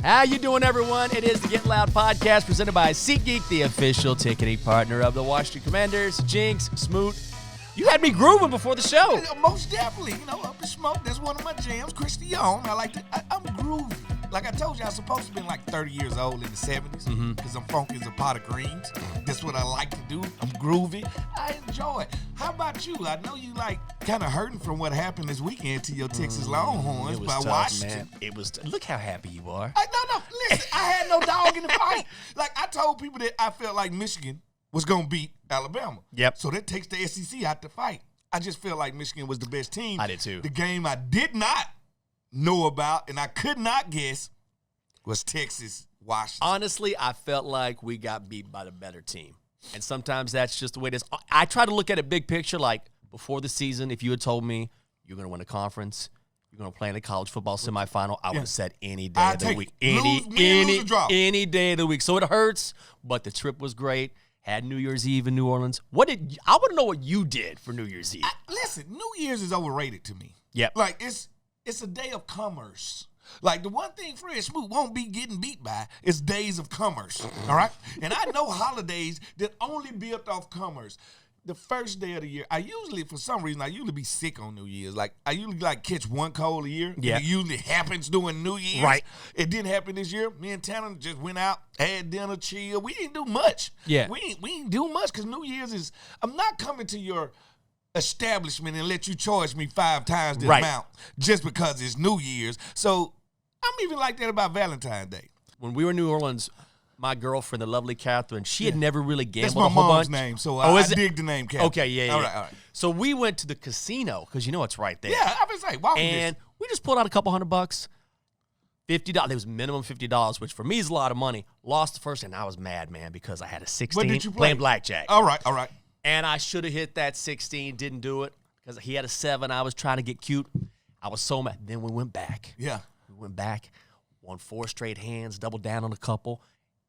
How you doing, everyone? It is the Get Loud podcast presented by SeatGeek, the official ticketing partner of the Washington Commanders. Jinx, Smoot, you had me grooving before the show. Yeah, most definitely. Up the smoke, that's one of my jams. Christian, I like to, I'm groovy. Like I told you, I was supposed to be like 30 years old in the 70s because I'm funky as a pot of greens. That's what I like to do. I'm groovy. I enjoy it. How about you? I know you like kind of hurting from what happened this weekend to your Texas Longhorns by tough, Washington. Man. It was. Look how happy you are. No. Listen, I had no dog in the fight. Like I told people that I felt like Michigan was going to beat Alabama. Yep. So that takes the SEC out the fight. I just felt like Michigan was the best team. I did too. The game I did not know about and I could not guess was Texas, Washington. Honestly, I felt like we got beat by the better team. And sometimes that's just the way it is. I try to look at it big picture, like before the season, if you had told me you're going to win a conference, you're going to play in the college football semifinal, I would have said any day of the week. Any day of the week. So it hurts, but the trip was great. Had New Year's Eve in New Orleans. I want to know what you did for New Year's Eve. Listen, New Year's is overrated to me. Yep. Like, it's a day of commerce. Like, the one thing Fred Smoot won't be getting beat by is days of commerce, all right? And I know holidays that only built off commerce. The first day of the year, for some reason, I usually be sick on New Year's. Like, I usually, catch one cold a year. Yeah. It usually happens during New Year's. Right. It didn't happen this year. Me and Tanner just went out, had dinner, chill. We didn't do much. Yeah. We ain't do much because New Year's is, I'm not coming to your establishment and let you charge me 5 times the amount just because it's New Year's. So I'm even like that about Valentine's Day. When we were in New Orleans, my girlfriend, the lovely Catherine, she had never really gambled That's my a whole mom's bunch. name, so I dig the name Catherine. Okay, yeah. All right. So we went to the casino because it's right there. Yeah, I was like, wow. And we just pulled out a couple $100. $50. It was minimum $50, which for me is a lot of money. Lost the first, and I was mad, man, because I had a 16 What did you play? playing blackjack. All right. And I should have hit that 16, didn't do it because he had a 7. I was trying to get cute. I was so mad. Then we went back. Yeah. We went back, won 4 straight hands, doubled down on a couple.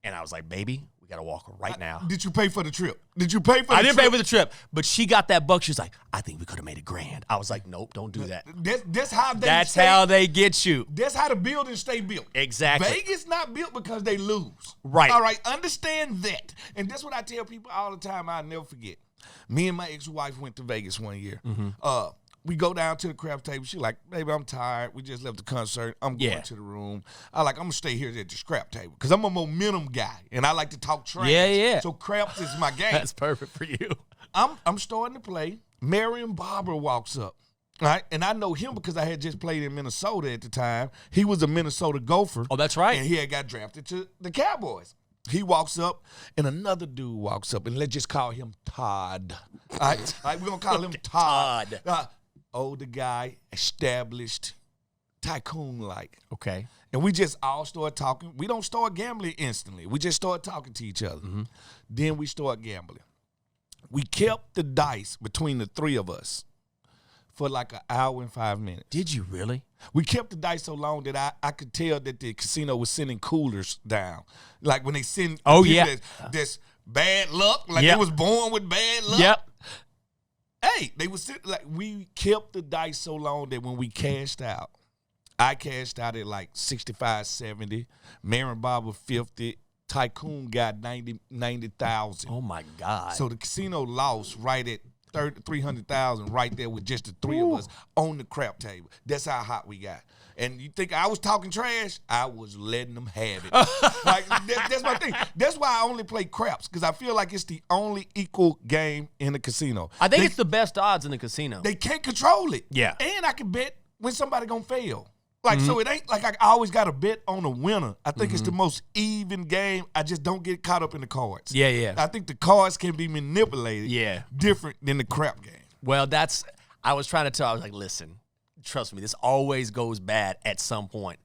And I was like, baby, we got to walk right now. Did you pay for the trip? I didn't pay for the trip, but she got that buck. She was like, I think we could have made $1,000. I was like, nope, don't do that. That's how they That's how they get you. That's how the buildings stay built. Exactly. Vegas not built because they lose. Right. All right, understand that. And that's what I tell people all the time. I'll never forget. Me and my ex-wife went to Vegas one year. We go down to the crap table. She like, baby, I'm tired. We just left the concert. I'm going to the room. I'm going to stay here at the scrap table because I'm a momentum guy, and I like to talk trash. Yeah. So craps is my game. That's perfect for you. I'm starting to play. Marion Barber walks up, right? And I know him because I had just played in Minnesota at the time. He was a Minnesota Gopher. Oh, that's right. And he had got drafted to the Cowboys. He walks up, and another dude walks up, and let's just call him Todd. All right, we're going to call him Todd. Older guy, established, tycoon-like. Okay. And we just all start talking. We don't start gambling instantly. We just start talking to each other. Then we start gambling. We kept the dice between the 3 of us for like an hour and 5 minutes. Did you really? We kept the dice so long that I could tell that the casino was sending coolers down. Like when they send this bad luck, like they was born with bad luck. Yep. Hey, they was like, we kept the dice so long that when we cashed out, I cashed out at like 65, 70, Marion Barber 50, Tycoon got 90,000. Oh my God. So the casino lost right at 300,000 right there with just the 3 of us on the crap table. That's how hot we got. And you think I was talking trash? I was letting them have it. That's my thing. That's why I only play craps, because I feel like it's the only equal game in the casino. I think it's the best odds in the casino. They can't control it. Yeah. And I can bet when somebody gonna fail. So it ain't like I always got to bet on a winner. I think it's the most even game. I just don't get caught up in the cards. Yeah. I think the cards can be manipulated different than the crap game. Well, I was trying to tell, I was like, listen, trust me, this always goes bad at some point.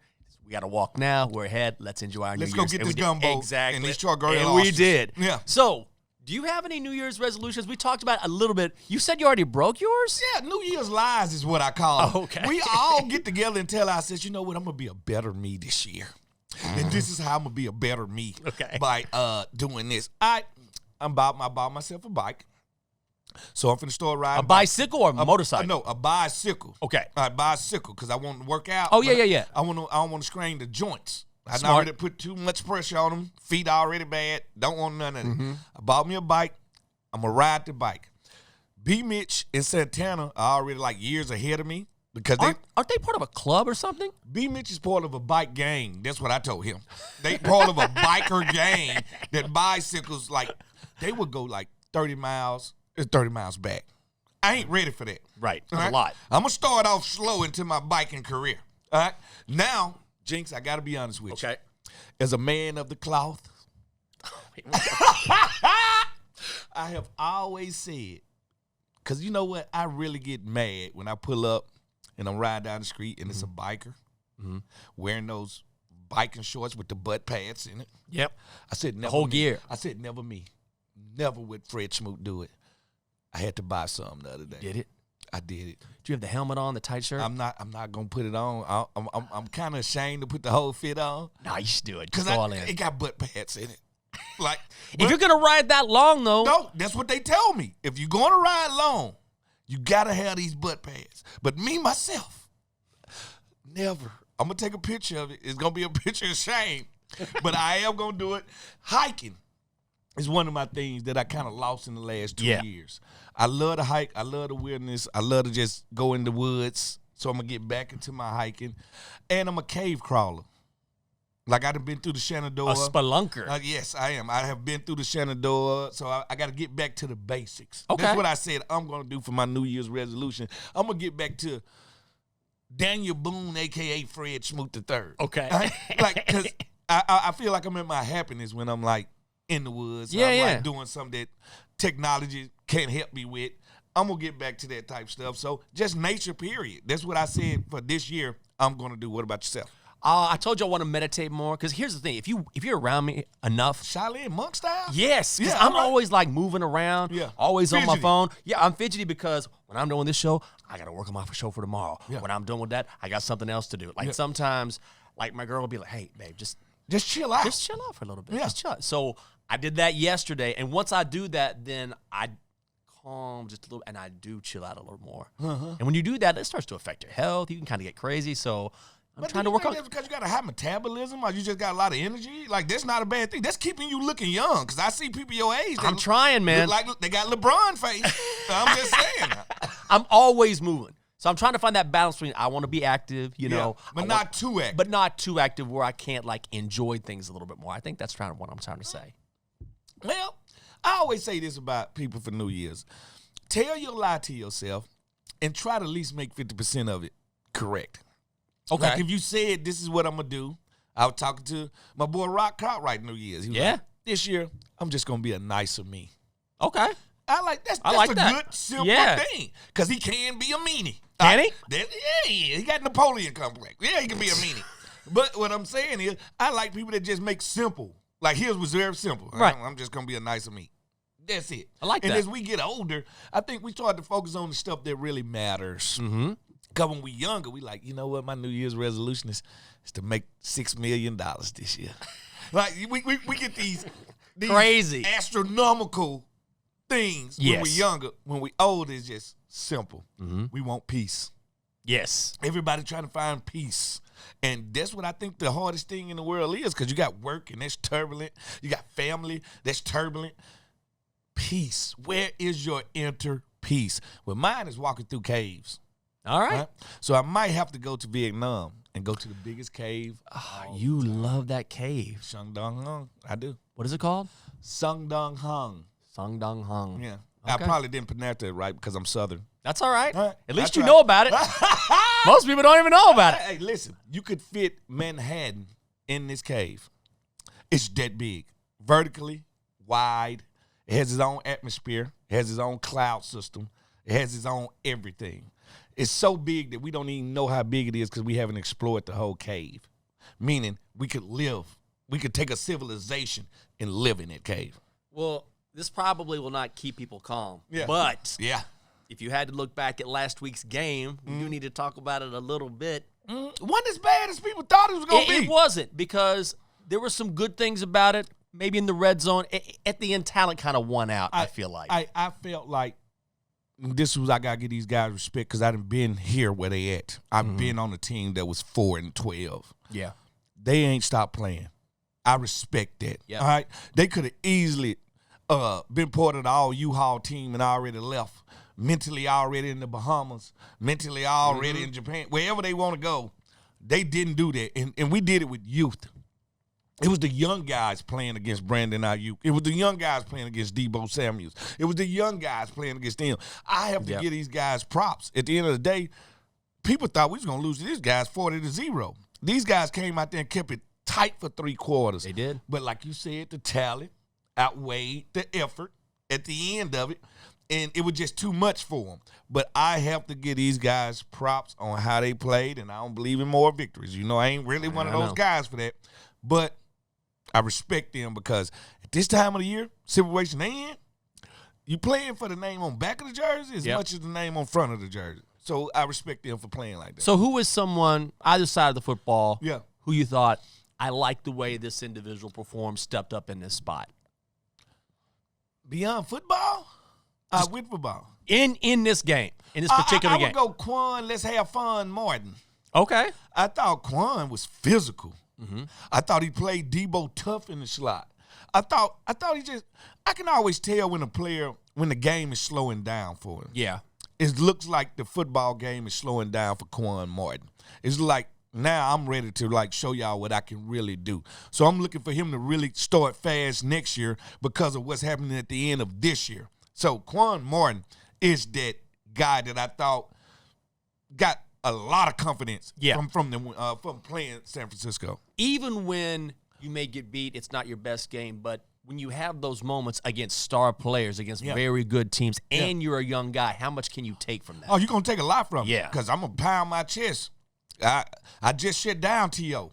We got to walk now. We're ahead. Let's enjoy our New Year's. Let's go get this gumbo. Exactly. And these Chargarian And losses. we did. Yeah. So, do you have any New Year's resolutions? We talked about it a little bit. You said you already broke yours? Yeah, New Year's lies is what I call them. Oh, okay. We all get together and tell ourselves, you know what, I'm going to be a better me this year. And this is how I'm going to be a better me by doing this. I bought myself a bike. So I'm finna start riding. A bicycle or a motorcycle? No, a bicycle. Okay. A bicycle, because I want to work out. Oh, yeah. I don't want to strain the joints. I Smart. already put too much pressure on them. Feet already bad. Don't want none of it. I bought me a bike. I'm going to ride the bike. B. Mitch and Santana are already like years ahead of me because Aren't they part of a club or something? B. Mitch is part of a bike gang. That's what I told him. They part of a biker gang that bicycles, like, they would go like 30 miles. It's 30 miles back. I ain't ready for that. Right. That's All a lot. I'm going to start off slow into my biking career. All right? Now, Jinx, I got to be honest with you. Okay. As a man of the cloth, I have always said, because you know what? I really get mad when I pull up and I'm riding down the street and it's a biker wearing those biking shorts with the butt pads in it. Yep. I said, never whole me. gear. I said, never me. Never would Fred Smoot do it. I had to buy some the other day. Did it? I did it. Do you have the helmet on, the tight shirt? I'm not gonna put it on. I'm kind of ashamed to put the whole fit on Nah, you should do it. because Go all in. it got butt pads in it. Like, If you're gonna ride that long, though, no, that's what they tell me. If you're gonna ride long, you gotta have these butt pads. But me myself, never. I'm gonna take a picture of it. It's gonna be a picture of shame, but I am gonna do it. Hiking is one of my things that I kind of lost in the last 2 years. I love to hike. I love the wilderness. I love to just go in the woods. So I'm going to get back into my hiking. And I'm a cave crawler. Like I done been through the Shenandoah. a spelunker. Yes, I am. I have been through the Shenandoah. So I got to get back to the basics. Okay. That's what I said I'm going to do for my New Year's resolution. I'm going to get back to Daniel Boone, a.k.a. Fred Smoot III. Okay. Like, because I feel like I'm in my happiness when I'm like, in the woods. Yeah, I'm yeah. like doing something that technology can't help me with. I'm going to get back to that type stuff. So just nature, period. That's what I said for this year I'm going to do. What about yourself? I told you I want to meditate more because here's the thing. If you're around me enough. Shaolin monk style? Yes, because Yeah, I'm all right. always like moving around, Yeah. always on my Fidgety. phone. Yeah, I'm fidgety because when I'm doing this show, I got to work on my show for tomorrow. Yeah. When I'm done with that, I got something else to do. Like sometimes, like my girl will be like, hey, babe, just chill out. chill out for a little bit. Yeah. Just chill out. So I did that yesterday, and once I do that, then I calm just a little, and I do chill out a little more. And when you do that, it starts to affect your health. You can kind of get crazy. So I'm But trying do to you work think on. that's because you got a high metabolism or you just got a lot of energy? Like, that's not a bad thing. That's keeping you looking young because I see people your age. I'm trying, man. Look like they got LeBron face. I'm just saying. I'm always moving. So I'm trying to find that balance between I want to be active, you know, but not too active. but not too active where I can't like enjoy things a little bit more. I think that's kind of what I'm trying to say. Well, I always say this about people for New Year's. Tell your lie to yourself and try to at least make 50% of it correct. Okay. Like if you said, this is what I'm going to do. I was talking to my boy Rock Cartwright New Year's. He was Yeah. like, this year, I'm just going to be a nicer me. Okay. I like that's like a that. good, simple Yeah. thing. Because he can be a meanie. Can he? He got Napoleon complex. Yeah, he can be a meanie. But what I'm saying is, I like people that just make simple. Like his was very simple. Right. I'm just going to be a nicer me. That's it. I like and that. as we get older, I think we start to focus on the stuff that really matters. Mm-hmm. Because when we younger, we like, you know what, my New Year's resolution is to make $6 million this year. Like, we get these Crazy. astronomical things when Yes. we're younger. When we older, it's just simple. We want peace. Yes. Everybody trying to find peace. And that's what I think the hardest thing in the world is, because you got work and that's turbulent. You got family that's turbulent. Peace. Where is your inner peace? Well, mine is walking through caves. All right. Right? So I might have to go to Vietnam and go to the biggest cave. You love that cave. Sung Dong Hung. I do. What is it called? Sung Dong Hung. Song Dong Hung. Yeah. Okay. I probably didn't pronounce that right because I'm Southern. That's all right. All right. At least That's you right. know about it. Most people don't even know about it. Hey, listen. You could fit Manhattan in this cave. It's that big. Vertically, wide. It has its own atmosphere. It has its own cloud system. It has its own everything. It's so big that we don't even know how big it is because we haven't explored the whole cave. Meaning we could live. We could take a civilization and live in that cave. Well, this probably will not keep people calm. Yeah. But Yeah. if you had to look back at last week's game, we do need to talk about it a little bit. Wasn't as bad as people thought it was going to be. It wasn't, because there were some good things about it. Maybe in the red zone, at the end, talent kind of won out, I feel like. I felt like this was, I got to give these guys respect because I done been here where they at. I've been on a team that was 4-12. Yeah. they ain't stopped playing. I respect that. Yep. All right? They could have easily been part of the all-U-Haul team and already left. Mentally already in the Bahamas. Mentally already in Japan. Wherever they want to go. They didn't do that. And we did it with youth. It was the young guys playing against Brandon Ayuk. It was the young guys playing against Deebo Samuels. It was the young guys playing against them. I have to give these guys props. At the end of the day, people thought we was going to lose to these guys 40-0. These guys came out there and kept it tight for 3 quarters. They did. But like you said, the talent outweighed the effort at the end of it, and it was just too much for them. But I have to give these guys props on how they played, and I don't believe in more victories. You know, I ain't really one of those guys for that. But I respect them because at this time of the year, situation they in, you playing for the name on back of the jersey as much as the name on front of the jersey. So I respect them for playing like that. So who is someone, either side of the football, Yeah. who you thought, I like the way this individual performed, stepped up in this spot? Beyond football? With football. In this game, in this particular game. I would go Quan, let's have fun, Martin. Okay. I thought Quan was physical. I thought he played Deebo tough in the slot. I thought he just – I can always tell when the game is slowing down for him. Yeah. It looks like the football game is slowing down for Quan Martin. It's like now I'm ready to, like, show y'all what I can really do. So I'm looking for him to really start fast next year because of what's happening at the end of this year. So Quan Martin is that guy that I thought got a lot of confidence from playing San Francisco. Even when you may get beat, it's not your best game, but when you have those moments against star players, against very good teams, and you're a young guy, how much can you take from that? Oh, you're going to take a lot from it. Yeah. Because I'm going to pound my chest. I just shut down T.O.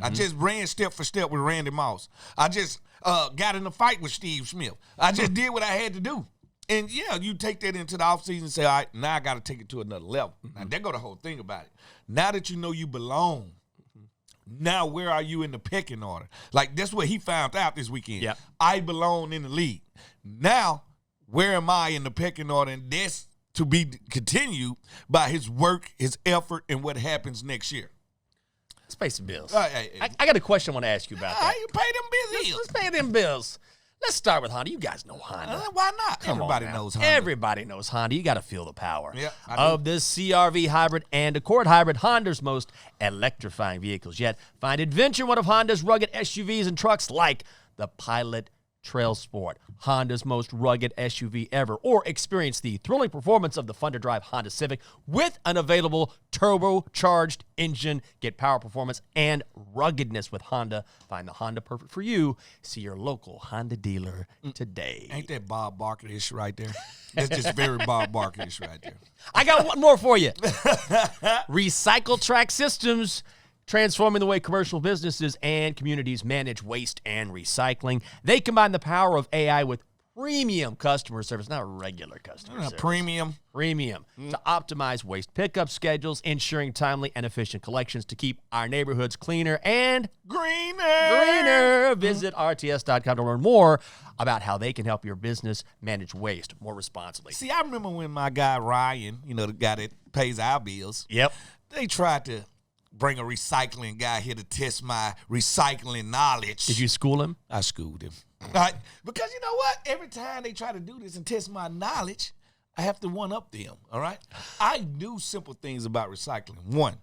I just ran step for step with Randy Moss. I just got in a fight with Steve Smith. I just did what I had to do. And, you take that into the offseason and say, all right, now I got to take it to another level. Now, there go the whole thing about it. Now that you know you belong, now where are you in the pecking order? Like, that's what he found out this weekend. Yep. I belong in the league. Now, where am I in the pecking order? And that's to be continued by his work, his effort, and what happens next year. Let's pay some bills. I got a question I want to ask you about that. You pay them bills. Let's pay them bills. Let's start with Honda. You guys know Honda. Why not? Everybody knows Honda. Everybody knows Honda. You got to feel the power of this CR-V hybrid and Accord hybrid, Honda's most electrifying vehicles yet. Find adventure in one of Honda's rugged SUVs and trucks like the Pilot Trail Sport, Honda's most rugged SUV ever, or experience the thrilling performance of the fun-to-drive Honda Civic with an available turbocharged engine. Get power, performance, and ruggedness with Honda. Find the Honda perfect for you. See your local Honda dealer today. Ain't that Bob Barker-ish right there? That's just very Bob Barker-ish right there. I got one more for you. Recycle Track Systems, transforming the way commercial businesses and communities manage waste and recycling. They combine the power of AI with premium customer service, not regular customer service. Premium. To optimize waste pickup schedules, ensuring timely and efficient collections to keep our neighborhoods cleaner and greener. Visit rts.com to learn more about how they can help your business manage waste more responsibly. See, I remember when my guy Ryan, the guy that pays our bills, they tried to bring a recycling guy here to test my recycling knowledge. Did you school him? I schooled him. Because you know what? Every time they try to do this and test my knowledge, I have to one-up them, all right? I knew simple things about recycling. One,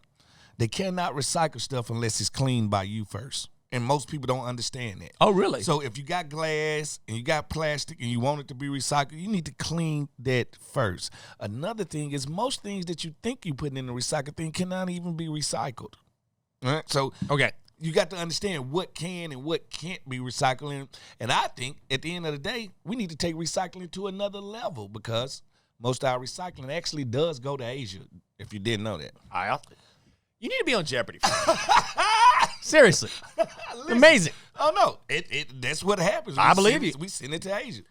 they cannot recycle stuff unless it's cleaned by you first. And most people don't understand that. Oh, really? So if you got glass and you got plastic and you want it to be recycled, you need to clean that first. Another thing is most things that you think you put in the recycle thing cannot even be recycled. All right? So you got to understand what can and what can't be recycled. And I think at the end of the day, we need to take recycling to another level because most of our recycling actually does go to Asia, if you didn't know that. You need to be on Jeopardy. Seriously. Amazing. Oh, no. That's what happens. I believe you. We send it to Asia.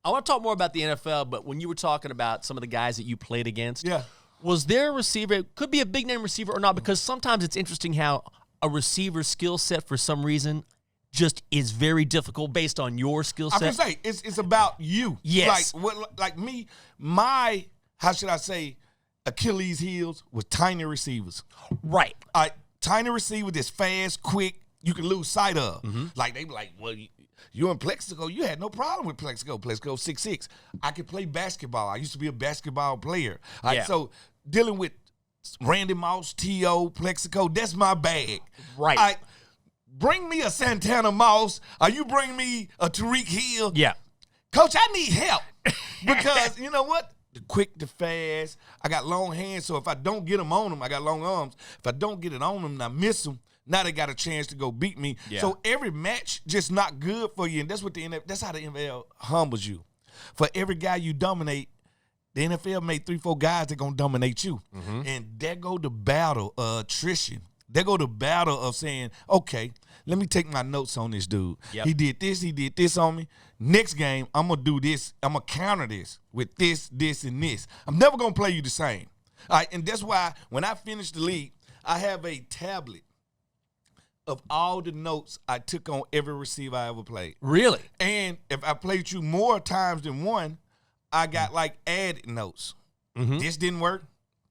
I want to talk more about the NFL, but when you were talking about some of the guys that you played against, yeah, was there a receiver, it could be a big-name receiver or not, because sometimes it's interesting how a receiver's skill set for some reason just is very difficult based on your skill set. I can say it's about you. Yes. Like me, my, how should I say, Achilles heels was tiny receivers. Right. Tiny receiver that's fast, quick, you can lose sight of. Like they be like, well, you in Plexico, you had no problem with Plexico. Plexico 6'6". I could play basketball. I used to be a basketball player. Yeah. So dealing with Randy Moss, T.O., Plexico, that's my bag. Right. Bring me a Santana Moss, or you bring me a Tariq Hill. Yeah. Coach, I need help because you know what? The quick, the fast. I got long hands, so if I don't get them on them, I got long arms. If I don't get it on them and I miss them, now they got a chance to go beat me. Yeah. So every match just not good for you, and that's what that's how the NFL humbles you. For every guy you dominate, the NFL made 3-4 guys that gonna dominate you, and there go the battle of attrition. There go the battle of saying, okay, let me take my notes on this dude. Yep. He did this on me. Next game, I'm going to do this. I'm going to counter this with this, and this. I'm never going to play you the same. All right, and that's why when I finish the league, I have a tablet of all the notes I took on every receiver I ever played. Really? And if I played you more times than one, I got like added notes. This didn't work.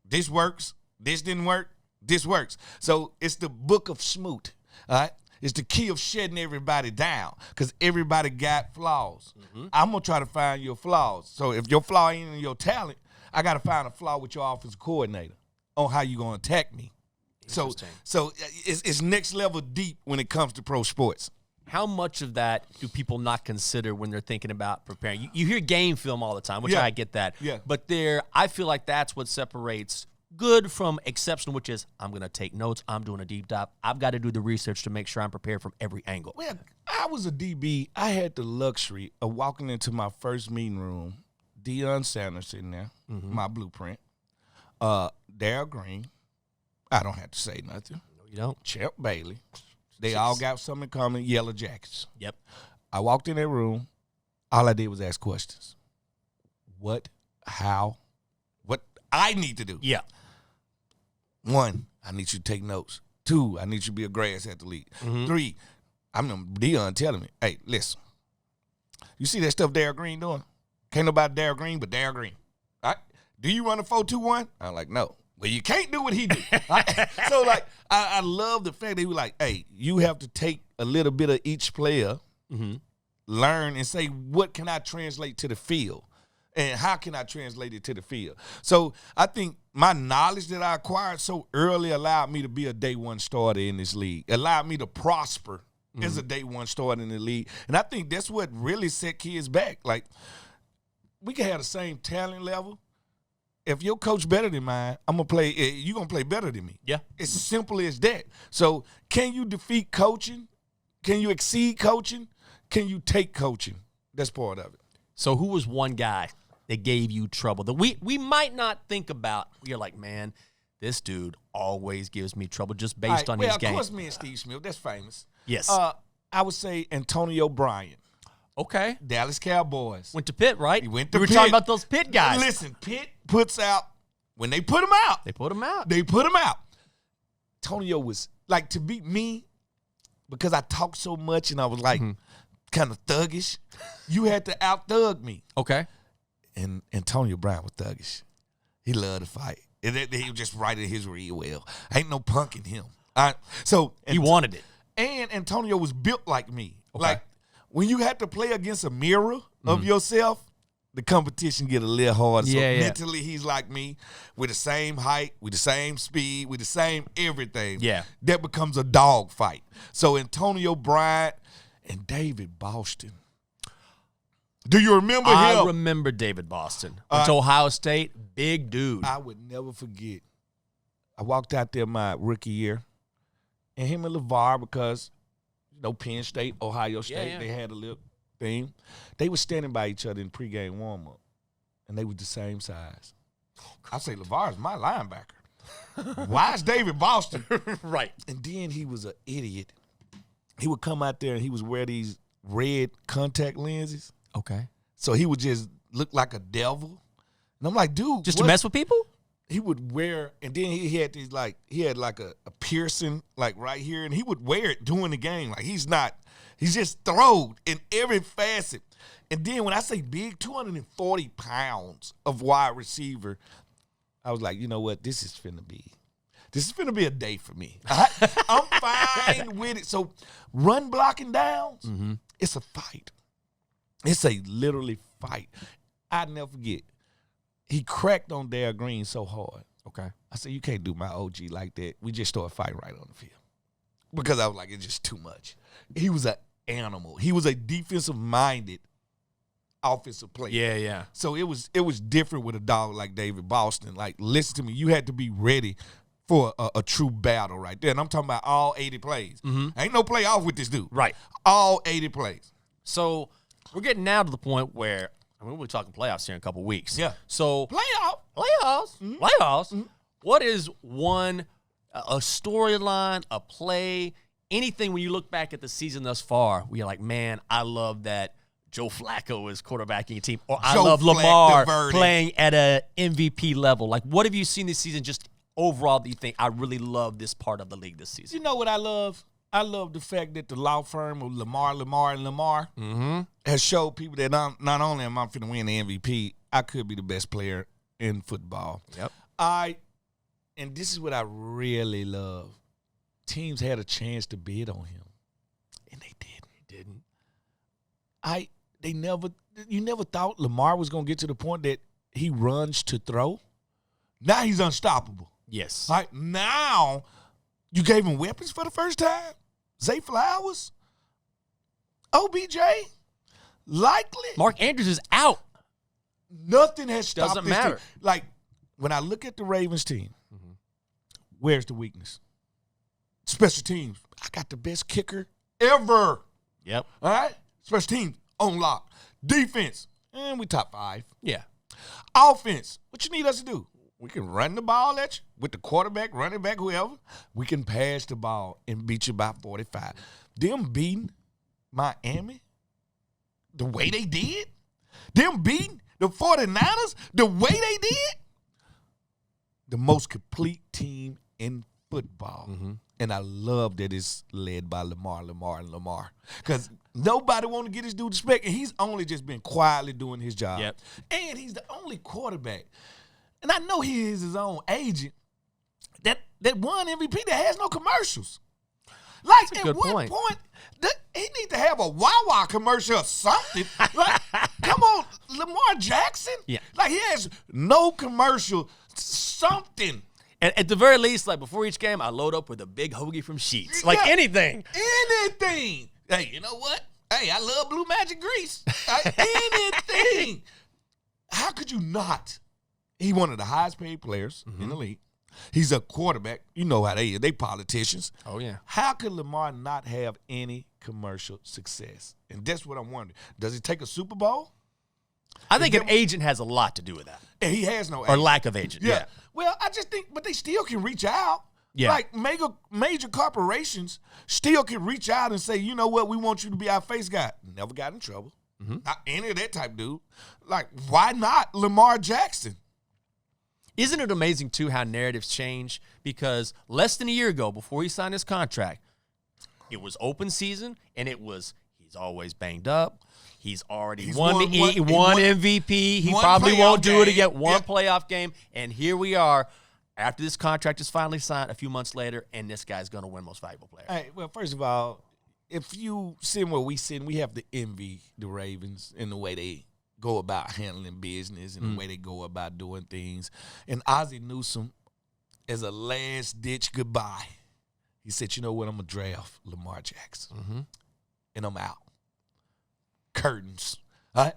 This works. This didn't work. This works. So it's the book of Smoot, all right? It's the key of shutting everybody down because everybody got flaws. I'm going to try to find your flaws. So if your flaw ain't in your talent, I got to find a flaw with your offensive coordinator on how you going to attack me. So it's next level deep when it comes to pro sports. How much of that do people not consider when they're thinking about preparing? You hear game film all the time, which I get that. Yeah. But I feel like that's what separates good from exceptional, which is I'm going to take notes. I'm doing a deep dive. I've got to do the research to make sure I'm prepared from every angle. Well, I was a DB. I had the luxury of walking into my first meeting room, Deion Sanders sitting there, my blueprint, Darryl Green. I don't have to say nothing. No, you don't. Champ Bailey. They all got something in common, yellow jackets. Yep. I walked in that room. All I did was ask questions. What, how, what I need to do. Yeah. 1, I need you to take notes. 2, I need you to be a grass athlete. 3, I'm Deion telling me, hey, listen, you see that stuff Darryl Green doing? Can't nobody Darryl Green but Darryl Green. All right? Do you run a 4-2-1? I'm like, no. Well, you can't do what he do. So, like, I love the fact that he was like, hey, you have to take a little bit of each player, learn, and say, what can I translate to the field? And how can I translate it to the field? So I think my knowledge that I acquired so early allowed me to be a day one starter in this league, allowed me to prosper as a day one starter in the league. And I think that's what really set kids back. Like, we can have the same talent level. If your coach better than mine, I'm going to play, you're going to play better than me. Yeah. It's as simple as that. So can you defeat coaching? Can you exceed coaching? Can you take coaching? That's part of it. So who was one guy that gave you trouble that we might not think about? You're like, man, this dude always gives me trouble just based on his game. Of course, me and Steve Smith, that's famous. Yes. I would say Antonio Bryant. Okay. Dallas Cowboys. Went to Pitt, right? He went to We were Pitt. talking about those Pitt guys. Listen, Pitt puts out, when they put him out. They put him out. They put him out. Antonio was, like, to beat me, because I talked so much and I was like kind of thuggish, you had to out-thug me. Okay. And Antonio Bryant was thuggish. He loved to fight. And he was just right in his real well. Ain't no punk in him. All right? So He wanted it. And Antonio was built like me. Okay. Like, when you had to play against a mirror of yourself, the competition get a little harder. So mentally, he's like me, with the same height, with the same speed, with the same everything. Yeah. That becomes a dog fight. So Antonio Bryant and David Boston. Do you remember him? I remember David Boston. Went to Ohio State. Big dude. I would never forget. I walked out there my rookie year, and him and LeVar, because, you know, Penn State, Ohio State, they had a little thing. They were standing by each other in pregame warm-up, and they were the same size. I say, LeVar is my linebacker. Why is David Boston? Right. And then he was an idiot. He would come out there, and he would wear these red contact lenses. Okay. So he would just look like a devil. And I'm like, dude. Just to mess with people? He would wear, and then he had these, like, he had like a piercing, like, right here, and he would wear it during the game. Like, he's just throwed in every facet. And then when I say big, 240 pounds of wide receiver, I was like, you know what, this is finna be This is gonna be a day for me. I'm fine with it. So run blocking downs, it's a fight. It's a literally fight. I'll never forget. He cracked on Darryl Green so hard. Okay. I said, you can't do my OG like that. We just started fighting right on the field. Because I was like, it's just too much. He was an animal. He was a defensive-minded offensive player. Yeah, yeah. So it was different with a dog like David Boston. Like, listen to me, you had to be ready for a true battle right there. And I'm talking about all 80 plays. Ain't no play off with this dude. Right. All 80 plays. So we're getting now to the point where, I mean, we're talking playoffs here in a couple weeks. Yeah. So Playoffs. Playoffs. What is a storyline, a play, anything when you look back at the season thus far, where you're like, man, I love that Joe Flacco is quarterbacking a team, or I love Lamar playing at a MVP level. Like, what have you seen this season just overall that you think, I really love this part of the league this season? You know what I love? I love the fact that the law firm of Lamar has showed people that not only am I finna win the MVP, I could be the best player in football. Yep. And this is what I really love. Teams had a chance to bid on him, and they didn't. You never thought Lamar was gonna get to the point that he runs to throw. Now he's unstoppable. Yes. Right now, you gave him weapons for the first time. Zay Flowers, OBJ, likely. Mark Andrews is out. Nothing has stopped Doesn't this matter. team. Like, when I look at the Ravens team, where's the weakness? Special teams. I got the best kicker ever. Yep. All right? Special teams on lock. Defense, we top 5. Yeah. Offense, what you need us to do? We can run the ball at you with the quarterback, running back, whoever. We can pass the ball and beat you by 45. Them beating Miami the way they did, them beating the 49ers the way they did, the most complete team in football. And I love that it's led by Lamar. Because nobody want to get this dude respect, and he's only just been quietly doing his job. Yep. And he's the only quarterback. And I know he is his own agent that won MVP that has no commercials. Like, at what point, he need to have a Wawa commercial or something. Like, come on, Lamar Jackson? Yeah. Like, he has no commercial, something. And at the very least, like, before each game, I load up with a big hoagie from Sheetz. Like, anything. Anything. Hey, you know what? Hey, I love Blue Magic Grease. Anything. How could you not? He's one of the highest paid players in the league. He's a quarterback. You know how they are. They politicians. Oh, yeah. How could Lamar not have any commercial success? And that's what I'm wondering. Does he take a Super Bowl? I think an agent has a lot to do with that. And he has no Or agent. lack of agent. Yeah. Well, I just think, but they still can reach out. Yeah. Like, major corporations still can reach out and say, you know what, we want you to be our face guy. Never got in trouble. Not any of that type dude. Like, why not Lamar Jackson? Isn't it amazing, too, how narratives change? Because less than a year ago, before he signed his contract, it was open season, and it was he's always banged up. He's already won MVP. He probably won't do it again. One playoff game. And here we are after this contract is finally signed a few months later, and this guy's going to win Most Valuable Player. Hey, well, first of all, if you sit where we sit, we have to envy the Ravens in the way they go about handling business and the way they go about doing things. And Ozzie Newsome, as a last-ditch goodbye, he said, you know what, I'm going to draft Lamar Jackson. And I'm out. Curtains. All right?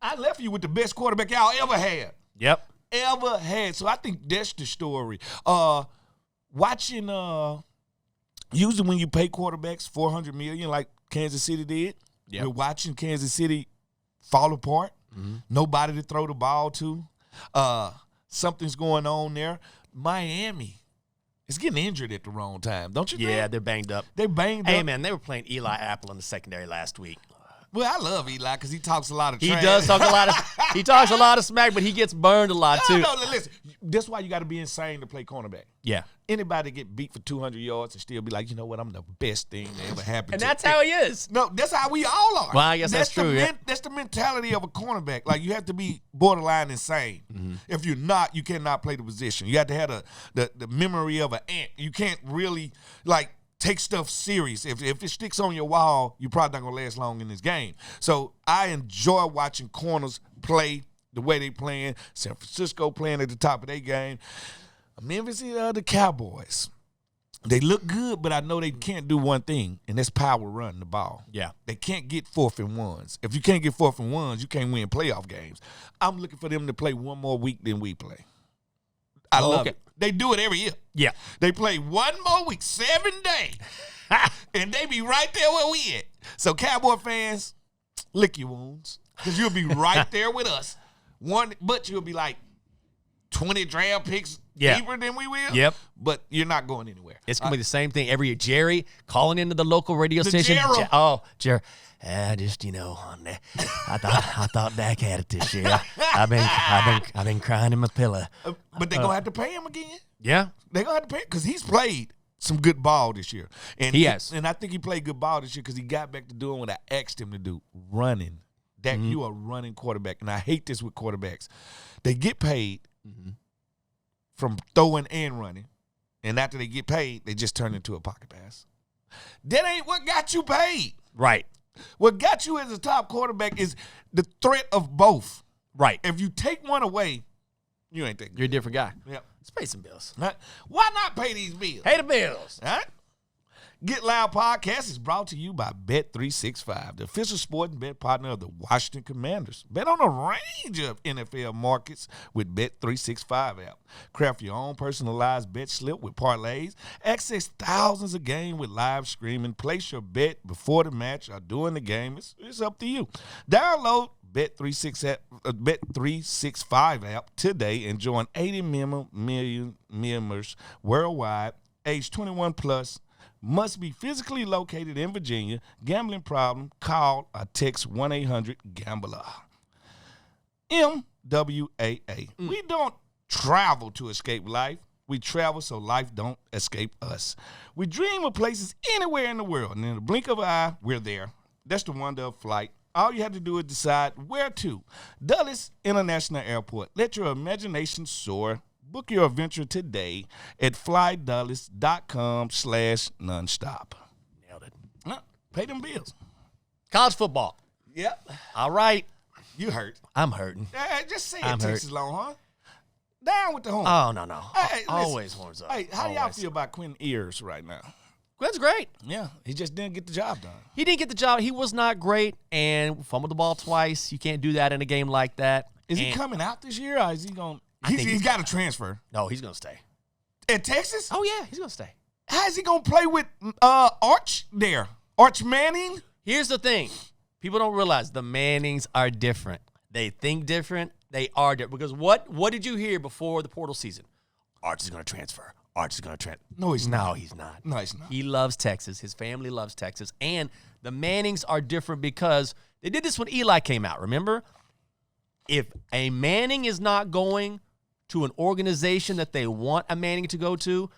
I left you with the best quarterback y'all ever had. Yep. Ever had. So I think that's the story. Watching, usually when you pay quarterbacks $400 million like Kansas City did, we're watching Kansas City fall apart. Nobody to throw the ball to. Something's going on there. Miami is getting injured at the wrong time, don't you think? Yeah, they're banged up. They're banged up. Hey, man, they were playing Eli Apple in the secondary last week. Well, I love Eli because he talks a lot of trash. He does talk he talks a lot of smack, but he gets burned a lot too. No, listen. That's why you got to be insane to play cornerback. Yeah. Anybody get beat for 200 yards and still be like, you know what, I'm the best thing that ever happened. And that's how he is. No, that's how we all are. Well, I guess that's true. That's the mentality of a cornerback. Like, you have to be borderline insane. Mm-hmm. If you're not, you cannot play the position. You have to have the memory of an ant. You can't really, like, take stuff serious. If it sticks on your wall, you're probably not going to last long in this game. So I enjoy watching corners play the way they playing. San Francisco playing at the top of their game. Memphis, the Cowboys. They look good, but I know they can't do one thing, and that's power run the ball. Yeah. They can't get 4th and 1s. If you can't get 4th and 1s, you can't win playoff games. I'm looking for them to play one more week than we play. I love it. They do it every year. Yeah. They play one more week, 7 days, and they be right there where we at. So, Cowboy fans, lick your wounds, because you'll be right there with us. But you'll be like 20 draft picks deeper than we will. Yep. But you're not going anywhere. It's going to be the same thing every year. Jerry calling into the local radio station. Jerry. Just, I thought Dak had it this year. I've been crying in my pillow. But they're going to have to pay him again. Yeah. They're going to have to pay him because he's played some good ball this year. And he has. And I think he played good ball this year because he got back to doing what I asked him to do, running. Dak, you are a running quarterback. And I hate this with quarterbacks. They get paid from throwing and running. And after they get paid, they just turn into a pocket pass. That ain't what got you paid. Right. What got you as a top quarterback is the threat of both. Right. If you take one away, you ain't that good. You're a different guy. Yep. Let's pay some bills. Right? Why not pay these bills? Pay the bills. All right? Get Loud Podcast is brought to you by Bet365, the official sporting bet partner of the Washington Commanders. Bet on a range of NFL markets with Bet365 app. Craft your own personalized bet slip with parlays. Access thousands of games with live streaming. Place your bet before the match or during the game. It's up to you. Download Bet365 app today and join 80 million members worldwide, age 21 plus. Must be physically located in Virginia. Gambling problem? Call or text 1-800-GAMBLER. MWAA. We don't travel to escape life. We travel so life don't escape us. We dream of places anywhere in the world, and in the blink of an eye, we're there. That's the wonder of flight. All you have to do is decide where to. Dulles International Airport. Let your imagination soar. Book your adventure today at flydulles.com/nonstop. Nailed it. Pay them bills. College football. Yep. All right. You hurt. I'm hurting. Just say I'm it, Texas Longhorn. Down with the horn. Oh, no. Hey, always horns up. Hey, how do y'all feel about Quinn Ewers right now? Quinn's great. Yeah, he just didn't get the job done. He didn't get the job. He was not great and fumbled the ball twice. You can't do that in a game like that. Is he coming out this year, or is he going to? He's got to transfer. No, he's going to stay. At Texas? Oh, yeah, he's going to stay. How is he going to play with Arch there? Arch Manning? Here's the thing. People don't realize the Mannings are different. They think different. They are different. Because what did you hear before the portal season? Arch is going to transfer. Arch is going to transfer. No, he's not. No, he's not. No, he's not. He loves Texas. His family loves Texas. And the Mannings are different because they did this when Eli came out, remember? If a Manning is not going to an organization that they want a Manning to go to,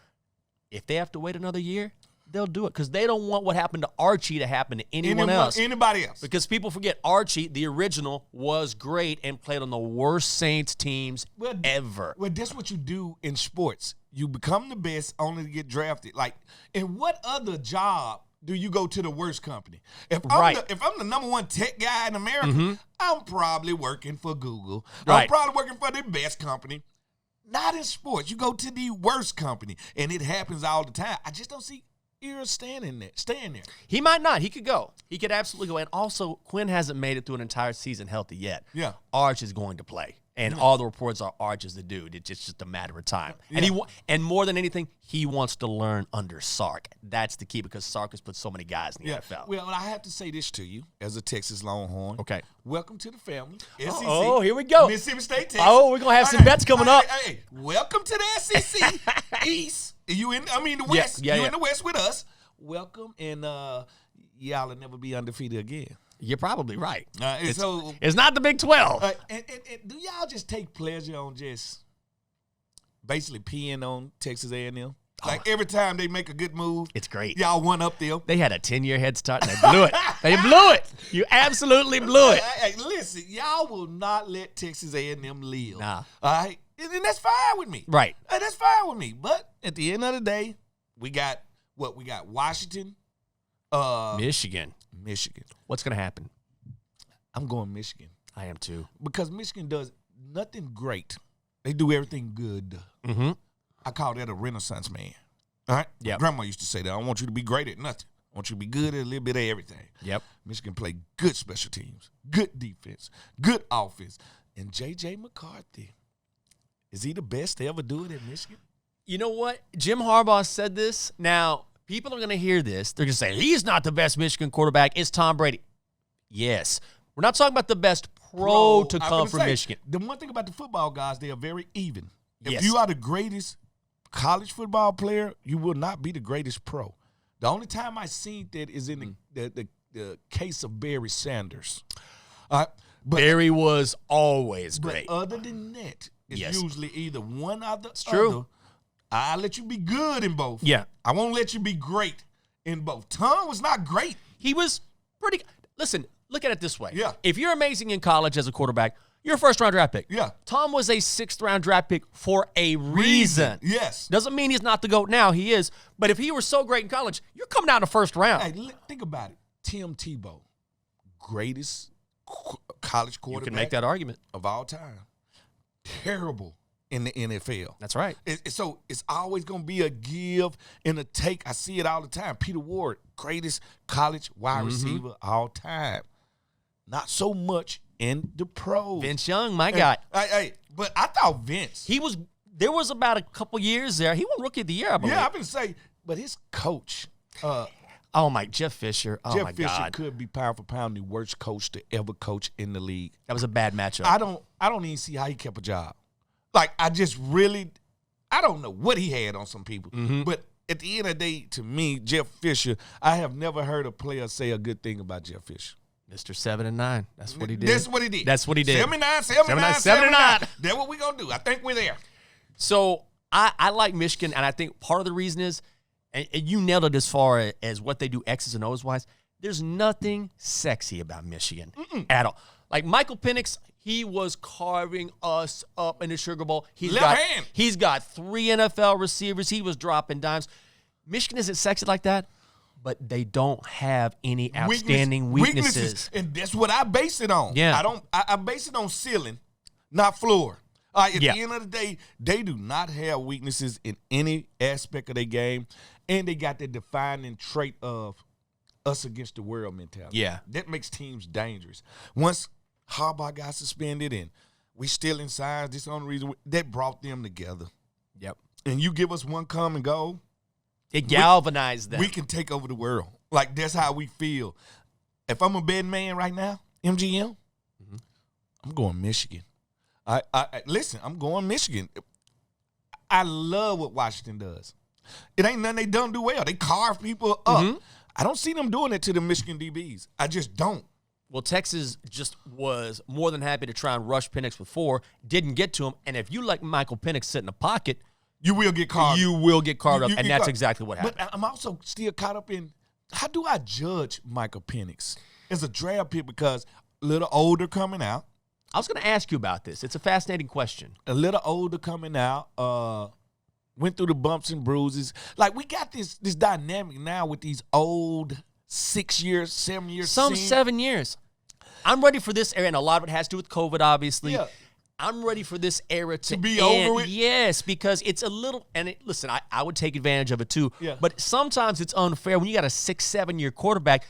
if they have to wait another year, they'll do it because they don't want what happened to Archie to happen to anybody else. Because people forget Archie, the original, was great and played on the worst Saints teams ever. Well, that's what you do in sports. You become the best only to get drafted. Like, in what other job do you go to the worst company? If I'm the number one tech guy in America, I'm probably working for Google. I'm probably working for the best company. Not in sports. You go to the worst company, and it happens all the time. I just don't see Ewers staying there. He might not. He could go. He could absolutely go. And also, Quinn hasn't made it through an entire season healthy yet. Yeah. Arch is going to play. And all the reports are Arch is the dude. It's just a matter of time. Yeah. And more than anything, he wants to learn under Sark. That's the key because Sark has put so many guys in the NFL. Well, I have to say this to you as a Texas Longhorn. Okay. Welcome to the family. SEC. Oh, here we go. Mississippi State, Texas. Oh, we're going to have some bets coming up. Hey, welcome to the SEC East. You in the West. Yeah, in the West with us. Welcome, and y'all will never be undefeated again. You're probably right. So it's not the Big 12. And do y'all just take pleasure on just basically peeing on Texas A&M? Like every time they make a good move, it's great. Y'all one up them. They had a 10-year head start and they blew it. They blew it. You absolutely blew it. Hey, listen, y'all will not let Texas A&M live. Nah. All right? And that's fine with me. Right. That's fine with me. But at the end of the day, we got what? We got Washington. Michigan. What's going to happen? I'm going Michigan. I am too. Because Michigan does nothing great. They do everything good. Mm-hmm. I call that a renaissance man. All right? Yep. Grandma used to say that. I don't want you to be great at nothing. I want you to be good at a little bit of everything. Yep. Michigan play good special teams, good defense, good offense. And J.J. McCarthy, is he the best to ever do it at Michigan? You know what? Jim Harbaugh said this. Now, people are going to hear this. They're going to say, he's not the best Michigan quarterback. It's Tom Brady. Yes. We're not talking about the best pro to come from Michigan. The one thing about the football guys, they are very even. Yes. If you are the greatest college football player, you will not be the greatest pro. The only time I've seen that is in the case of Barry Sanders. But Barry was always great. But other than that, it's usually either one or the other. True. I'll let you be good in both. Yeah. I won't let you be great in both. Tom was not great. He was pretty – listen, look at it this way. Yeah. If you're amazing in college as a quarterback, you're a first-round draft pick. Yeah. Tom was a sixth-round draft pick for a reason. Yes. Doesn't mean he's not the GOAT now. He is. But if he were so great in college, you're coming out in the first round. Hey, think about it. Tim Tebow, greatest college quarterback. You can make that argument. Of all time. Terrible in the NFL. That's right. So it's always going to be a give and a take. I see it all the time. Peter Ward, greatest college wide receiver all time. Not so much in the pros. Vince Young, my guy. Hey, but I thought Vince. There was about a couple years there. He won Rookie of the Year, I believe. Yeah, I've been saying, but his coach. Jeff Fisher. Oh, my God. Jeff Fisher could be pound for pound the worst coach to ever coach in the league. That was a bad matchup. I don't even see how he kept a job. Like, I don't know what he had on some people. But at the end of the day, to me, Jeff Fisher, I have never heard a player say a good thing about Jeff Fisher. Mr. 7-9. That's what he did. That's what he did. 79. That's what we're going to do. I think we're there. So I like Michigan, and I think part of the reason is, and you nailed it as far as what they do X's and O's wise, there's nothing sexy about Michigan at all. Like Michael Penix, he was carving us up in the Sugar Bowl. He's got 3 NFL receivers. He was dropping dimes. Michigan isn't sexy like that, but they don't have any outstanding weaknesses. And that's what I base it on. Yeah. I base it on ceiling, not floor. At Yeah. the end of the day, they do not have weaknesses in any aspect of their game, and they got the defining trait of us against the world mentality. Yeah. That makes teams dangerous. Once Harbaugh got suspended and we still in signs, this is the only reason that brought them together. Yep. And you give us one common goal, it galvanized them. we can take over the world. Like, that's how we feel. If I'm a betting man right now, MGM, I'm going Michigan. Listen, I'm going Michigan. I love what Washington does. It ain't nothing they don't do well. They carve people up. I don't see them doing it to the Michigan DBs. I just don't. Well, Texas just was more than happy to try and rush Penix before, didn't get to him, and if you let Michael Penix sit in the pocket, you will get carved. You will get carved up, and that's exactly what happened. But I'm also still caught up in, how do I judge Michael Penix as a draft pick? Because a little older coming out. I was going to ask you about this. It's a fascinating question. A little older coming out. Went through the bumps and bruises. Like, we got this dynamic now with these old 6 years, 7 years. Some 7 years. I'm ready for this era, and a lot of it has to do with COVID, obviously. Yeah. I'm ready for this era to be end. over with. Yes, because it's a little, and listen, I would take advantage of it too. Yeah. But sometimes it's unfair when you got a 6-7 year quarterback.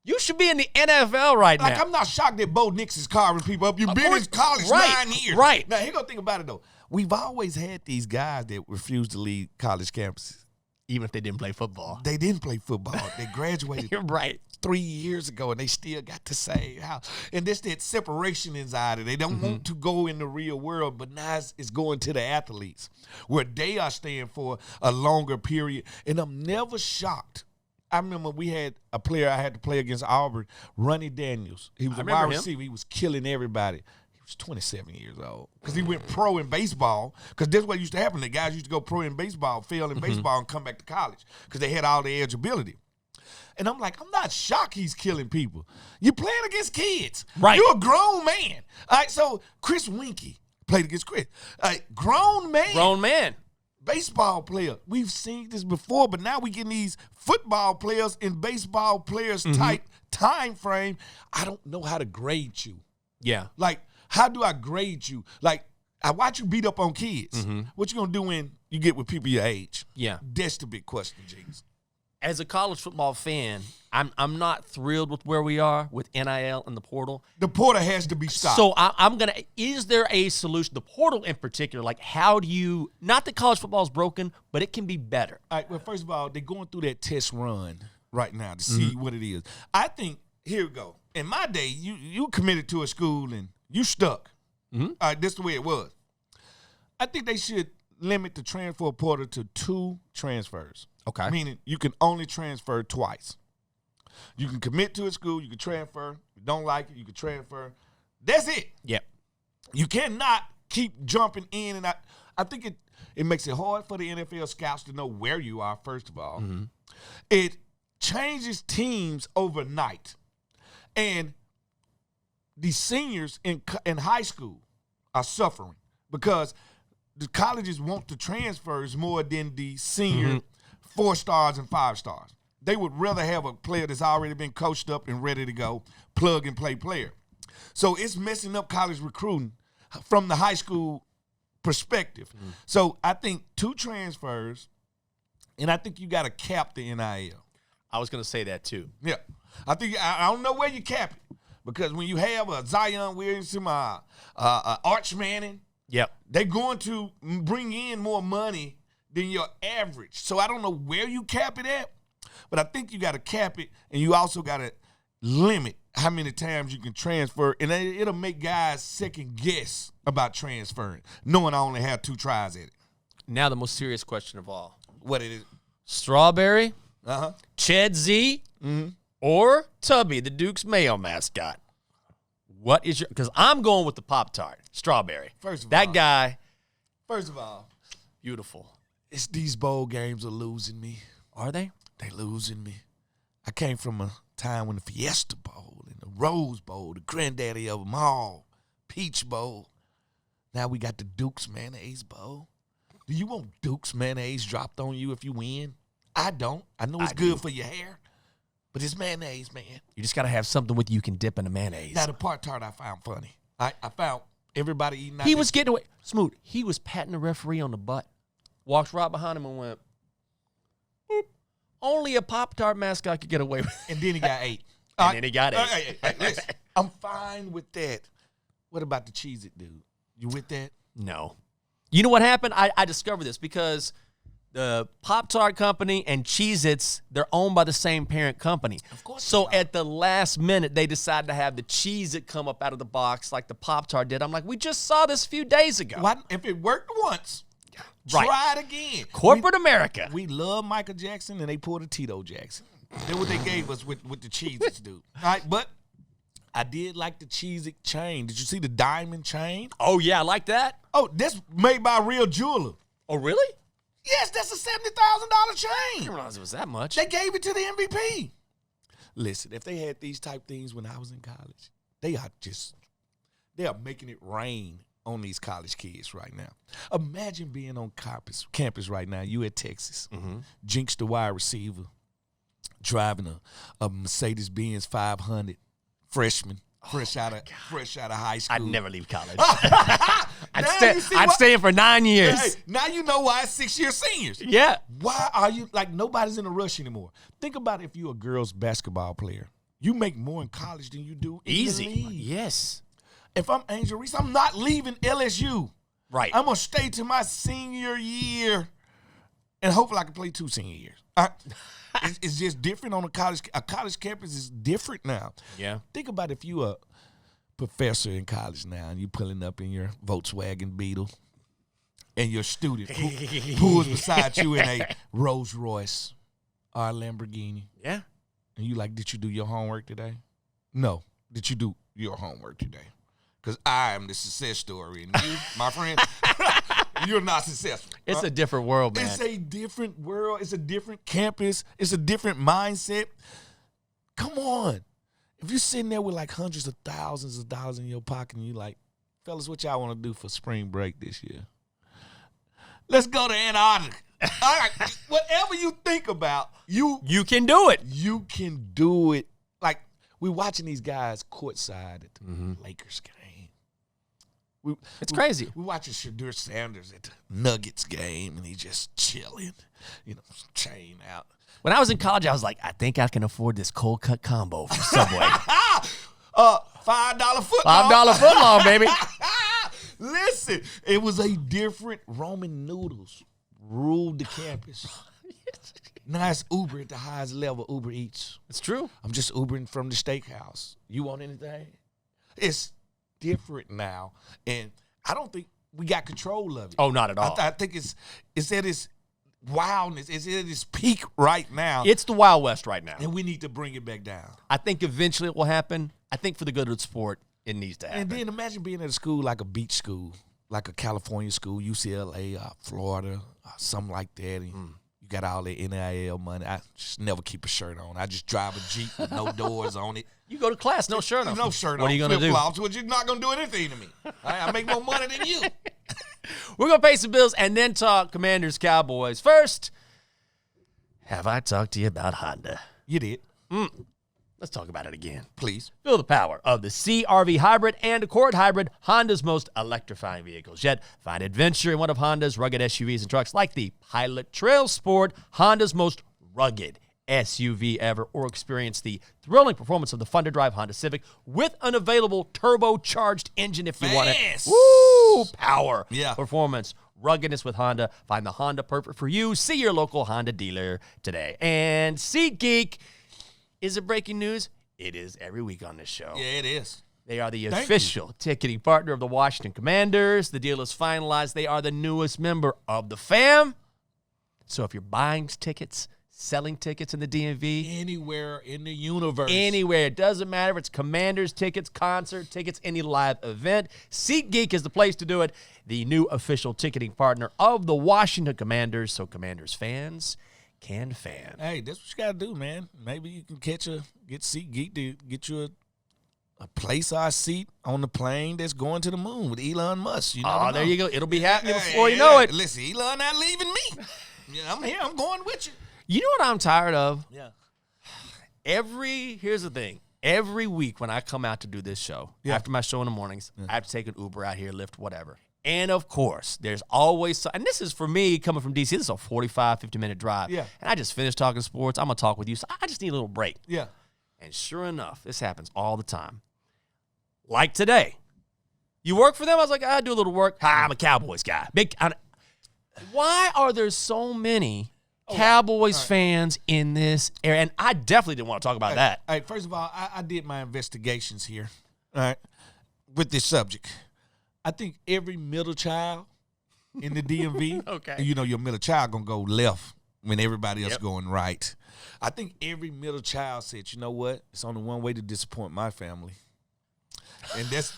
You should be in the NFL right now. Like, I'm not shocked that Bo Nix is carving people up. You've been in college 9 years. Right. Now, here go think about it, though. We've always had these guys that refuse to leave college campuses. Even if they didn't play football. They didn't play football. They graduated You're right. 3 years ago, and they still got to say how. And this that separation anxiety. They don't want to go in the real world, but now it's going to the athletes where they are staying for a longer period. And I'm never shocked. I remember we had a player I had to play against Auburn, Ronnie Daniels. He was a wide receiver. He was killing everybody. He was 27 years old because he went pro in baseball. Because that's what used to happen. The guys used to go pro in baseball, fail in baseball, and come back to college because they had all the eligibility. And I'm like, I'm not shocked he's killing people. You're playing against kids. Right. You're a grown man. All right, so Chris Winkie played against Chris. Grown man. Grown man. Baseball player. We've seen this before, but now we getting these football players in baseball players type time frame. I don't know how to grade you. Yeah. Like, how do I grade you? Like, I watch you beat up on kids. What you gonna do when you get with people your age? Yeah. That's the big question, James. As a college football fan, I'm not thrilled with where we are with NIL and the portal. The portal has to be stopped. So I'm going to – is there a solution, the portal in particular, like how do you – not that college football is broken, but it can be better. All right, well, first of all, they're going through that test run right now to see what it is. I think – here we go. In my day, you committed to a school and you stuck. All right, that's the way it was. I think they should limit the transfer portal to 2 transfers. Okay. Meaning you can only transfer twice. You can commit to a school, you can transfer. If you don't like it, you can transfer. That's it. Yep. You cannot keep jumping in and out. I think it makes it hard for the NFL scouts to know where you are, first of all. It changes teams overnight. And the seniors in high school are suffering because the colleges want the transfers more than the senior 4 stars and 5 stars. They would rather have a player that's already been coached up and ready to go, plug and play player. So it's messing up college recruiting from the high school perspective. So I think 2 transfers, and I think you got to cap the NIL. I was going to say that too. Yeah. I think I don't know where you cap it because when you have a Zion Williamson, Arch Manning, they're going to bring in more money than your average. So I don't know where you cap it at, but I think you got to cap it, and you also got to limit how many times you can transfer, and it'll make guys second guess about transferring, knowing I only have 2 tries at it. Now the most serious question of all. What it is? Strawberry, Ched Z, or Tubby, the Duke's Mayo mascot. What is your – because I'm going with the Pop-Tart, Strawberry. First of that all, guy. First of all. Beautiful. It's these bowl games are losing me. Are they? They losing me. I came from a time when the Fiesta Bowl and the Rose Bowl, the granddaddy of them all, Peach Bowl. Now we got the Duke's Mayonnaise Bowl. Do you want Duke's Mayonnaise dropped on you if you win? I don't. I know it's good for your hair, but it's mayonnaise, man. You just got to have something with you can dip in the mayonnaise. Now, the Pop-Tart I found funny. I found everybody eating out. He was getting away. Smooth. He was patting the referee on the butt. Walked right behind him and went, boop. Only a Pop-Tart mascot could get away with it. And then he got 8. And then he got 8. Hey, listen, I'm fine with that. What about the Cheez-It dude? You with that? No. You know what happened? I discovered this because the Pop-Tart company and Cheez-Its, they're owned by the same parent company. Of course. So at the last minute, they decided to have the Cheez-It come up out of the box like the Pop-Tart did. I'm like, we just saw this a few days ago. Why, if it worked once, right. try it again. Corporate America. We love Michael Jackson, and they pulled a Tito Jackson. That's what they gave us with the Cheez-Its, dude. All right, but I did like the Cheez-It chain. Did you see the diamond chain? Oh, yeah, I like that. Oh, that's made by a real jeweler. Oh, really? Yes, that's a $70,000 I chain. didn't realize it was that much. They gave it to the MVP. Listen, if they had these type things when I was in college, they are making it rain on these college kids right now. Imagine being on campus right now. You at Texas, Jinx the wide receiver, driving a Mercedes-Benz 500, freshman, fresh out of high school. I'd never leave college. I'd stay in for 9 years. Hey, now you know why it's 6-year seniors. Yeah. Why are you like nobody's in a rush anymore? Think about if you're a girls basketball player. You make more in college than you do in Easy. the league. Yes. If I'm Angel Reese, I'm not leaving LSU. Right. I'm going to stay to my senior year, and hopefully I can play 2 senior years. It's just different on a college campus is different now. Yeah. Think about if you a professor in college now and you pulling up in your Volkswagen Beetle and your student pulls beside you in a Rolls Royce. our Lamborghini. Yeah. And you like, did you do your homework today? No. Did you do your homework today? Because I am the success story. And you, my friend, you're not successful. It's a different world, man. It's a different world. It's a different campus. It's a different mindset. Come on. If you're sitting there with like hundreds of thousands of dollars in your pocket and you're like, fellas, what y'all want to do for spring break this year? Let's go to Antarctica. All right. Whatever you think about, you can do it. You can do it. Like, we're watching these guys courtside at the Lakers game. It's crazy. We're watching Shadur Sanders at the Nuggets game, and he's just chilling, chain out. When I was in college, I was like, I think I can afford this cold cut combo from Subway. $5 footlong. $5 footlong, baby. Listen, it was a different Roman noodles ruled the campus. Now it's Uber at the highest level, Uber Eats. It's true. I'm just Ubering from the steakhouse. You want anything? It's different now, and I don't think we got control of it. Oh, not at all. I think it's at its wildness. It's at its peak right now. It's the Wild West right now. And we need to bring it back down. I think eventually it will happen. I think for the good of the sport, it needs to happen. And then imagine being at a school like a beach school, like a California school, UCLA, Florida, something like that. And you got all the NIL money. I just never keep a shirt on. I just drive a Jeep with no doors on it. You go to class, no shirt on. No shirt on. What are you going to do? Flip-flops, which you're not going to do anything to me. I make more money than you. We're going to pay some bills and then talk Commanders, Cowboys. First, have I talked to you about Honda? You did. Let's talk about it again. Please. Feel the power of the CR-V Hybrid and Accord Hybrid, Honda's most electrifying vehicles. Yet, find adventure in one of Honda's rugged SUVs and trucks like the Pilot Trail Sport, Honda's most rugged SUV ever, or experience the thrilling performance of the fun-to-drive Honda Civic with an available turbocharged engine if you want it. Woo! Power, performance, ruggedness with Honda. Find the Honda perfect for you. See your local Honda dealer today. And SeatGeek, is it breaking news? It is every week on this show. Yeah, it is. They are the official ticketing partner of the Washington Commanders. The deal is finalized. They are the newest member of the fam. So if you're buying tickets, selling tickets in the DMV. Anywhere in the universe. Anywhere. It doesn't matter if it's Commanders tickets, concert tickets, any live event. SeatGeek is the place to do it. The new official ticketing partner of the Washington Commanders. So Commanders fans can fan. Hey, that's what you got to do, man. Maybe you can get SeatGeek to get you a place or a seat on the plane that's going to the moon with Elon Musk. You know there you go. It'll be happening before you know it. Listen, Elon not leaving me. I'm here. I'm going with you. You know what I'm tired of? Yeah. Here's the thing. Every week when I come out to do this show, after my show in the mornings, I have to take an Uber out here, Lyft, whatever. And, of course, there's always – and this is for me coming from D.C. This is a 45, 50-minute drive. Yeah. And I just finished talking sports. I'm going to talk with you, so I just need a little break. Yeah. And sure enough, this happens all the time. Like today. You work for them? I was like, I do a little work. I'm a Cowboys guy. Why are there so many Cowboys fans in this area? And I definitely didn't want to talk about that. Hey, first of all, I did my investigations here, all right, with this subject. I think every middle child in the DMV, your middle child going to go left when everybody else going right. I think every middle child said, you know what? It's only one way to disappoint my family. And that's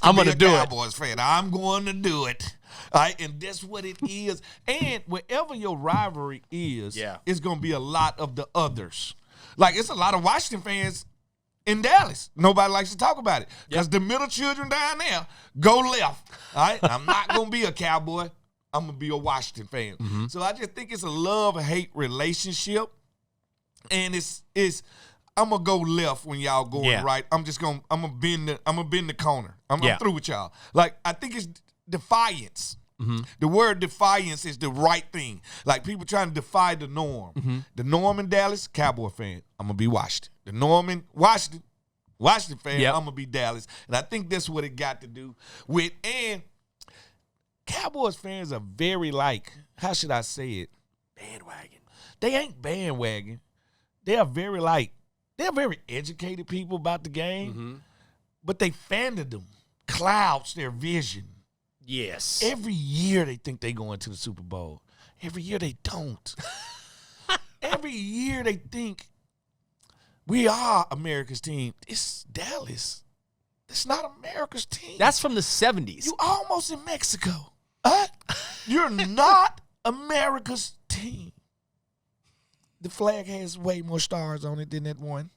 I'm going to do Cowboys fan. I'm going to do it. All right, and that's what it is. And wherever your rivalry is, it's going to be a lot of the others. Like, it's a lot of Washington fans in Dallas. Nobody likes to talk about it because the middle children down there go left. All right, I'm not going to be a Cowboy. I'm going to be a Washington fan. Mm-hmm. So I just think it's a love-hate relationship, and it's I'm gonna go left when y'all going right. I'm gonna bend the corner. I'm through with y'all. Like, I think it's defiance. Mm-hmm. The word defiance is the right thing. Like, people trying to defy the norm. Mm-hmm. The norm in Dallas, Cowboy fan. I'm gonna be Washington. The norm in Washington fan. I'm gonna be Dallas. And I think that's what it got to do with. And Cowboys fans are very how should I say it? Bandwagon. They ain't bandwagon. They are they're very educated people about the game, but they fandom clouds their vision. Yes. Every year they think they going to the Super Bowl. Every year they don't. every year they think we are America's team. It's Dallas. It's not America's team. That's from the 70s. You almost in Mexico. You're not America's team. The flag has way more stars on it than that one.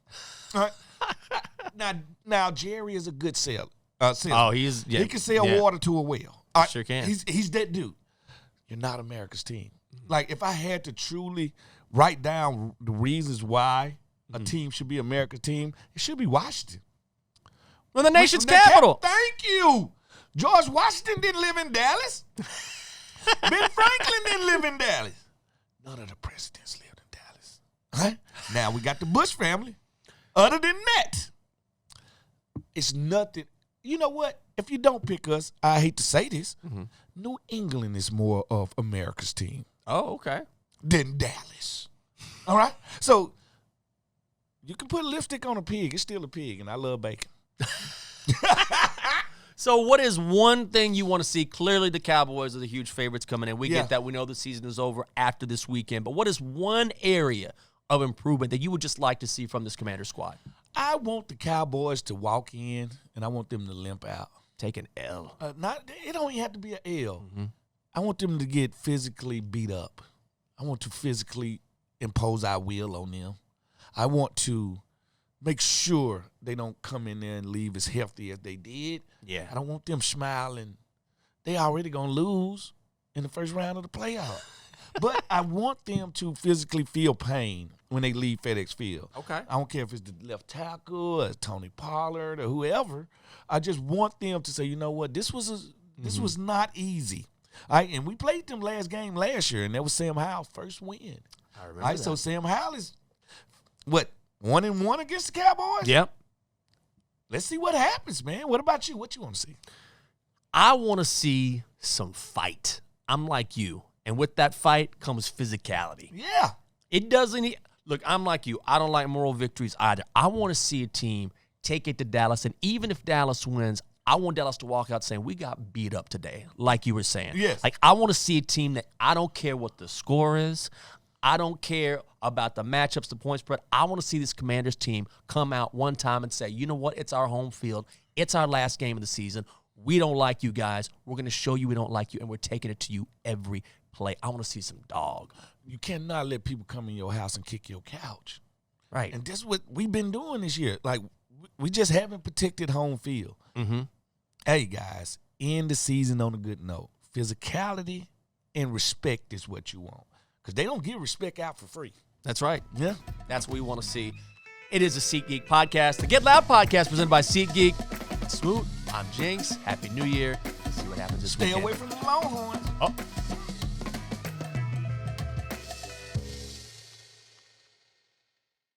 All right. Now Jerry is a good seller. Oh, he can sell water to a well. Right. Sure can. He's that dude. You're not America's team. Like, if I had to truly write down the reasons why a team should be America's team, it should be Washington. Well, the nation's capital. Thank you. George Washington didn't live in Dallas. Ben Franklin didn't live in Dallas. None of the presidents lived in Dallas. Right? Now we got the Bush family. Other than that, it's nothing. You know what? If you don't pick us, I hate to say this, New England is more of America's team. Oh, okay. Than Dallas. All right? So you can put lipstick on a pig. It's still a pig, and I love bacon. So what is one thing you want to see? Clearly the Cowboys are the huge favorites coming in. We get that. We know the season is over after this weekend. But what is one area of improvement that you would just like to see from this Commander squad? I want the Cowboys to walk in, and I want them to limp out. Take an L. It don't even have to be an L. I want them to get physically beat up. I want to physically impose our will on them. I want to make sure they don't come in there and leave as healthy as they did. Yeah. I don't want them smiling. They already going to lose in the first round of the playoff. But I want them to physically feel pain when they leave FedEx Field. Okay. I don't care if it's the left tackle or Tony Pollard or whoever. I just want them to say, you know what, this was not easy. And we played them last game last year, and that was Sam Howell's first win. I remember that. So Sam Howell is, 1-1 against the Cowboys? Yep. Let's see what happens, man. What about you? What you want to see? I want to see some fight. I'm like you. And with that fight comes physicality. Yeah. It doesn't look, I'm like you. I don't like moral victories either. I want to see a team take it to Dallas, and even if Dallas wins, I want Dallas to walk out saying, we got beat up today, like you were saying. Yes. Like, I want to see a team that I don't care what the score is. I don't care about the matchups, the point spread. I want to see this Commanders team come out one time and say, you know what? It's our home field. It's our last game of the season. We don't like you guys. We're going to show you we don't like you, and we're taking it to you every play. I want to see some dog. You cannot let people come in your house and kick your couch. Right. And that's what we've been doing this year. Like, we just haven't protected home field. Hey, guys, end the season on a good note. Physicality and respect is what you want. Because they don't give respect out for free. That's right. Yeah. That's what we want to see. It is a SeatGeek podcast, the Get Loud podcast presented by SeatGeek. Smoot, I'm Jinx. Happy New Year. Let's see what happens this weekend. Stay away from the Longhorns. Oh.